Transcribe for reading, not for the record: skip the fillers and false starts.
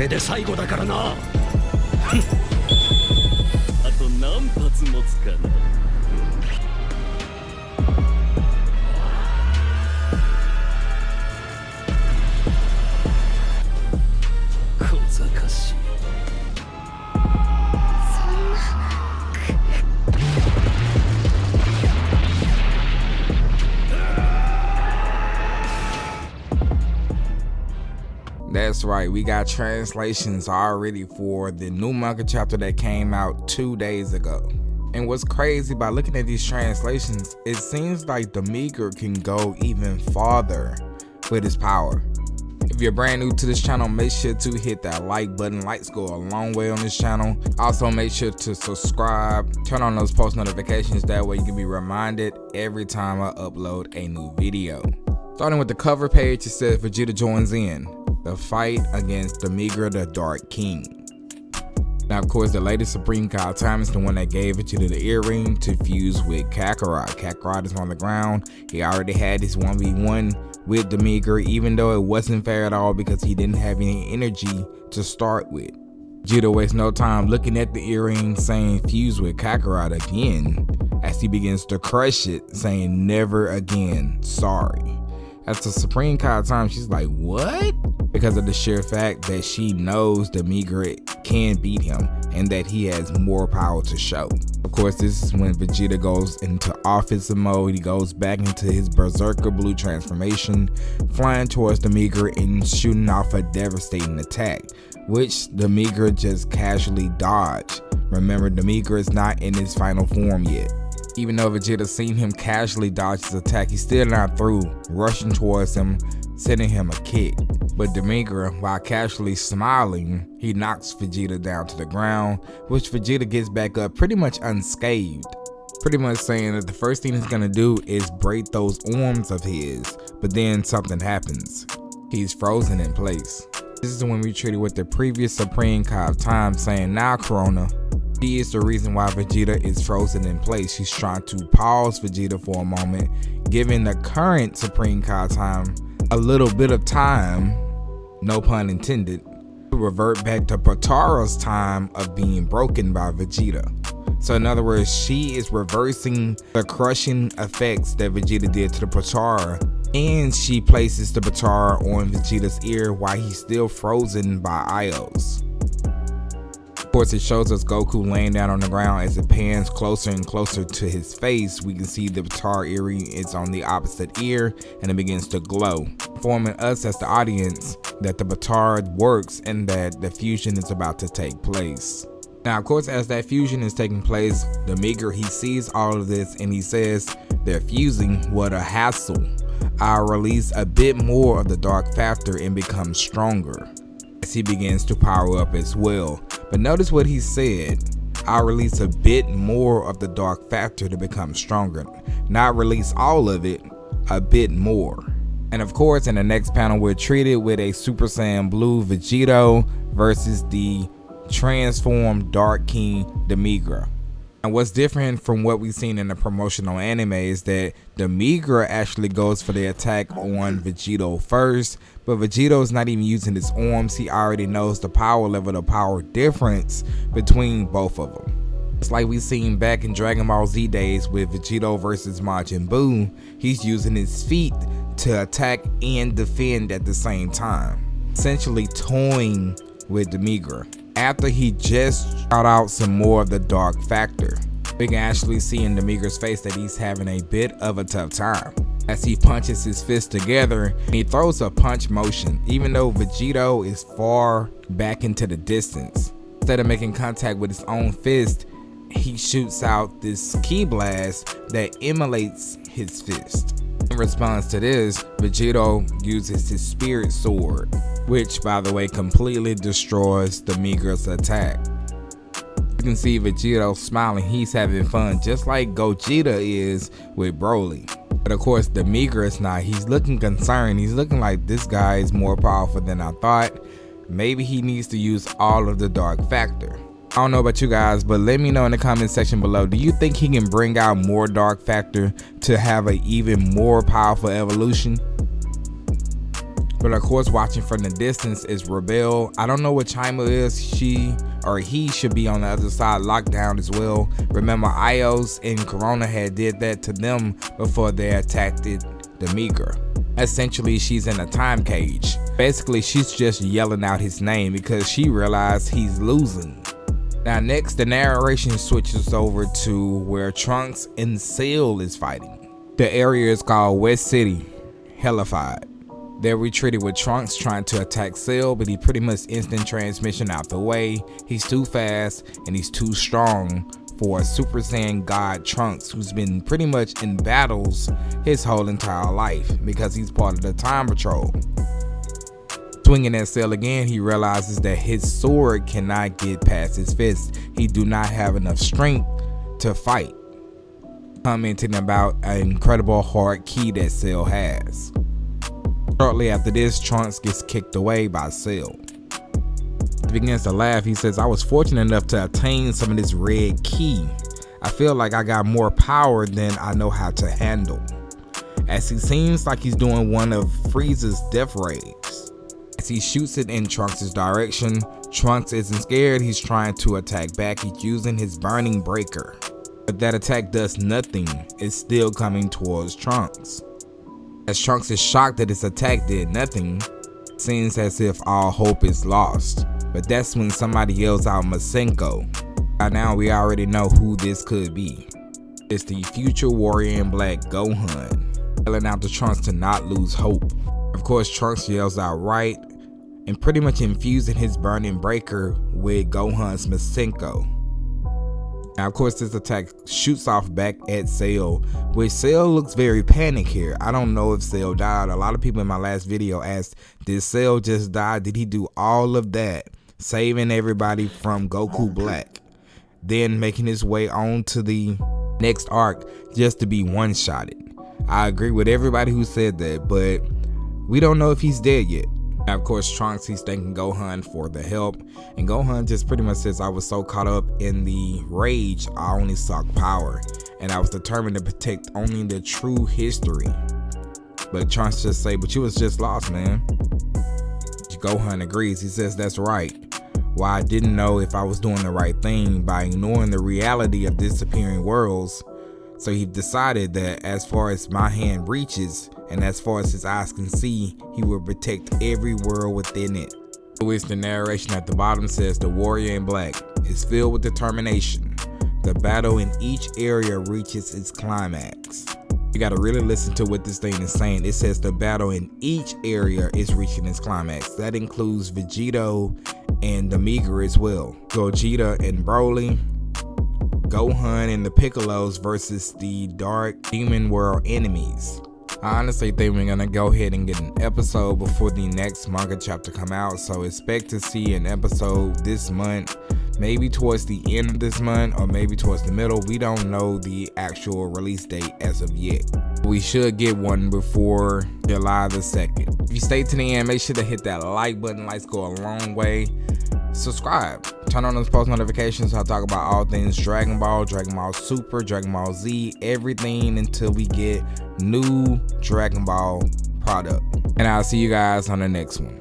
れで最後だからな。あと何発持つかな。小賢しい。That's right, we got translations already for the new manga chapter that came out 2 days ago. And what's crazy by looking at these translations, it seems like the Meager can go even farther with his power. If you're brand new to this channel, make sure to hit that like button. Likes go a long way on this channel. Also make sure to subscribe, turn on those post notifications, that way you can be reminded every time I upload a new video. Starting with the cover page, it says Vegeta joins in the fight against the Meager, the Dark King. Now, of course, the latest Supreme God time is the one that gave Vegeta the earring to fuse with Kakarot. Kakarot is on the ground. He already had his 1v1 with the Meager, even though it wasn't fair at all because he didn't have any energy to start with. Vegeta wastes no time looking at the earring, saying fuse with Kakarot again, as he begins to crush it, saying never again, sorry. As the Supreme God time, she's like, what? Because of the sheer fact that she knows the Meager can beat him and that he has more power to show. Of course, this is when Vegeta goes into offensive mode. He goes back into his Berserker Blue transformation, flying towards the Meager and shooting off a devastating attack, which the Meager just casually dodged. Remember, the Meager is not in his final form yet. Even though Vegeta seen him casually dodge his attack, he's still not through, rushing towards him, sending him a kick. But the Meager, while casually smiling, he knocks Vegeta down to the ground, which Vegeta gets back up pretty much unscathed. Pretty much saying that the first thing he's gonna do is break those arms of his, but then something happens. He's frozen in place. This is when we treated with the previous Supreme God time, saying now Corona, she is the reason why Vegeta is frozen in place. She's trying to pause Vegeta for a moment, giving the current Supreme God time a little bit of time, no pun intended, to revert back to Potara's time of being broken by Vegeta. So in other words, she is reversing the crushing effects that Vegeta did to the Potara, and she places the Potara on Vegeta's ear while he's still frozen by Ios. Of course, it shows us Goku laying down on the ground. As it pans closer and closer to his face, we can see the Potara earring is on the opposite ear and it begins to glow, informing us as the audience that the Potara works and that the fusion is about to take place. Now, of course, as that fusion is taking place, the Meager, he sees all of this and he says, they're fusing, what a hassle. I'll release a bit more of the dark factor and become stronger. As he begins to power up as well. But notice what he said, I'll release a bit more of the dark factor to become stronger. Not release all of it, a bit more. And of course, in the next panel, we're treated with a Super Saiyan Blue Vegito versus the transformed Dark King, the Meager. And what's different from what we've seen in the promotional anime is that the Meager actually goes for the attack on Vegito first, but Vegito's not even using his arms. He already knows the power level, the power difference between both of them. It's like we've seen back in Dragon Ball Z days with Vegito versus Majin Buu. He's using his feet to attack and defend at the same time, essentially toying with the Meager. After he just shot out some more of the dark factor, we can actually see in the Meager's face that he's having a bit of a tough time. As he punches his fists together, he throws a punch motion, even though Vegito is far back into the distance. Instead of making contact with his own fist, he shoots out this ki blast that emulates his fist. In response to this, Vegito uses his spirit sword, which by the way completely destroys the Meager's attack. You can see Vegito smiling, he's having fun just like Gogeta is with Broly. But of course the Meager is not, he's looking concerned, he's looking like this guy is more powerful than I thought. Maybe he needs to use all of the dark factor. I don't know about you guys, but let me know in the comment section below, do you think he can bring out more dark factor to have an even more powerful evolution? But of course, watching from the distance is Rebel. I don't know what Chima is. She or he should be on the other side, locked down as well. Remember, Ios and Corona had did that to them before they attacked the Meager. Essentially, she's in a time cage. Basically, she's just yelling out his name because she realized he's losing. Now next, the narration switches over to where Trunks and Cell is fighting. The area is called West City, Hellified. They're retreated with Trunks trying to attack Cell, but he pretty much instant transmission out the way. He's too fast and he's too strong for a Super Saiyan God Trunks, who's been pretty much in battles his whole entire life because he's part of the Time Patrol. Swinging at Cell again, he realizes that his sword cannot get past his fist. He do not have enough strength to fight, commenting about an incredible hard key that Cell has. Shortly after this, Trunks gets kicked away by Cell. He begins to laugh. He says, "I was fortunate enough to attain some of this red key. I feel like I got more power than I know how to handle." As he seems like he's doing one of Frieza's death rays. As he shoots it in Trunks' direction, Trunks isn't scared. He's trying to attack back. He's using his burning breaker. But that attack does nothing. It's still coming towards Trunks. As Trunks is shocked that his attack did nothing, it seems as if all hope is lost. But that's when somebody yells out Masenko. By now we already know who this could be. It's the future warrior in black, Gohan, yelling out to Trunks to not lose hope. Of course, Trunks yells out right and pretty much infusing his burning breaker with Gohan's Masenko. Now, of course, this attack shoots off back at Cell, which Cell looks very panicked here. I don't know if Cell died. A lot of people in my last video asked, did Cell just die? Did he do all of that, saving everybody from Goku Black, then making his way on to the next arc just to be one-shotted? I agree with everybody who said that, but we don't know if he's dead yet. Now, of course, Trunks, he's thanking Gohan for the help, and Gohan just pretty much says, "I was so caught up in the rage, I only sought power, and I was determined to protect only the true history." But Trunks just say, "But you was just lost, man." Gohan agrees. He says, "That's right. Why I didn't know if I was doing the right thing by ignoring the reality of disappearing worlds. So he decided that as far as my hand reaches, and as far as his eyes can see, he will protect every world within it." Which the narration at the bottom says, "The warrior in black is filled with determination. The battle in each area reaches its climax." You gotta really listen to what this thing is saying. It says the battle in each area is reaching its climax. That includes Vegito and the Meager as well. Gogeta and Broly, Gohan and the Piccolos versus the Dark Demon World enemies. I honestly think we're gonna go ahead and get an episode before the next manga chapter come out, so expect to see an episode this month, maybe towards the end of this month or maybe towards the middle. We don't know the actual release date as of yet. We should get one before July the 2nd. If you stay to the end, make sure to hit that like button. Likes go a long way. Subscribe, turn on those post notifications. I'll talk about all things Dragon Ball, Dragon Ball Super, Dragon Ball Z, everything until we get new Dragon Ball product. And I'll see you guys on the next one.